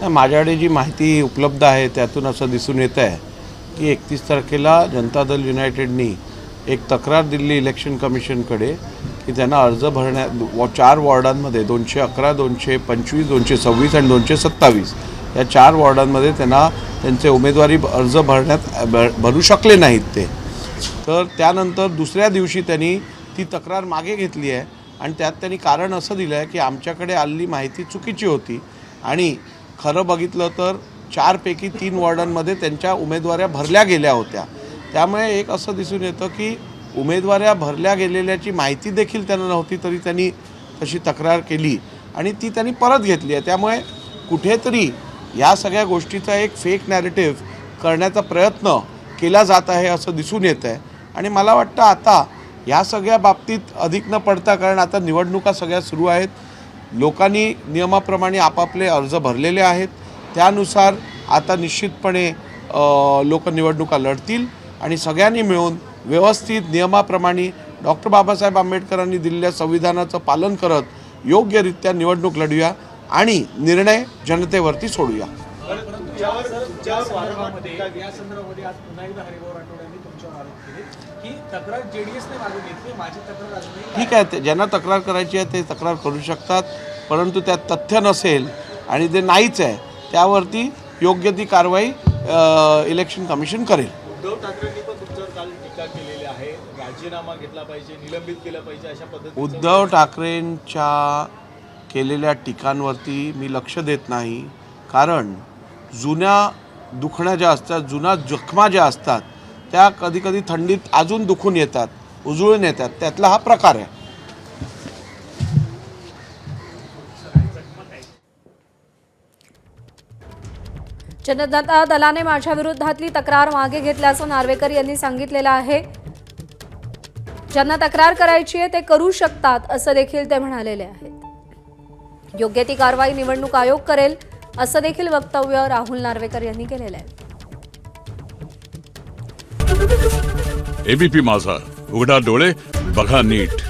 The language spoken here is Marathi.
माझ्याकडे जी माहिती उपलब्ध आहे त्यातून असं दिसून येतं आहे की 31 तारखेला जनता दल युनायटेडनी एक तक्रार दिली इलेक्शन कमिशनकडे की त्यांना अर्ज भरण्यात 4 वॉर्डांमध्ये 211, 225, 226 आणि 227 या 4 वॉर्डांमध्ये त्यांना त्यांचे उमेदवारी अर्ज भरू शकले नाहीत ते. तर त्यानंतर दुसऱ्या दिवशी त्यांनी ती तक्रार मागे घेतली आहे आणि त्यात त्यांनी कारण असं दिलं आहे की आमच्याकडे आलेली माहिती चुकीची होती आणि खरं बघितलं तर 4 पैकी 3 वॉर्डांमध्ये त्यांच्या उमेदवाऱ्या भरल्या गेल्या होत्या. त्यामुळे एक असं दिसून येतं की उमेदवाऱ्या भरल्या गेलेल्याची माहिती देखील त्यांना नव्हती, तरी त्यांनी तशी तक्रार केली आणि ती त्यांनी परत घेतली आहे. त्यामुळे कुठेतरी या सगळ्या गोष्टीचा एक फेक नॅरेटिव्ह करण्याचा प्रयत्न केला जात आहे असं दिसून येतं आहे. आणि मला वाटतं आता या सगळ्या बाबतीत अधिक न पडता, कारण आता निवडणुका सगळ्या सुरू आहेत, लोकांनी नियमाप्रमाणे आपापले अर्ज भरलेले आहेत, त्यानुसार आता निश्चितपणे लोक निवडणुका लढतील आणि सगळ्यांनी मिळून व्यवस्थित नियमाप्रमाणे डॉक्टर बाबासाहेब आंबेडकरांनी दिलेल्या संविधानाचं पालन करत योग्यरित्या निवडणूक लढूया आणि निर्णय जनतेवरती सोडूया. ठीक आहे, ज्यांना तक्रार करायची आहे ते तक्रार करू शकतात, परंतु त्यात तथ्य नसेल आणि ते नाहीच आहे त्यावरती योग्य ती कारवाई इलेक्शन कमिशन करेल. उद्धव ठाकरेंनी पण तुमच्यावर काल टीका केलेली आहे, राजीनामा घेतला पाहिजे, निलंबित केलं पाहिजे अशा पद्धतीने. उद्धव ठाकरेंच्या केलेल्या टीकांवरती मी लक्ष देत नाही, कारण जुन्या दुखण्या ज्या असतात, जुन्या जखमा ज्या असतात त्या कधीकधी थंडीत अजून दुखून येतात, उजळून येतात, त्यातला हा प्रकार आहे. जनता दलाने माझ्या विरोधातली तक्रार मागे घेतल्याचं नार्वेकर यांनी सांगितलेलं आहे. ज्यांना तक्रार करायची आहे ते करू शकतात असं देखील ते म्हणालेले आहेत. योग्य ती कारवाई निवडणूक आयोग करेल असं देखील वक्तव्य राहुल नार्वेकर यांनी केलेलं आहे. एबीपी माझा, उघडा डोळे बघा नीट.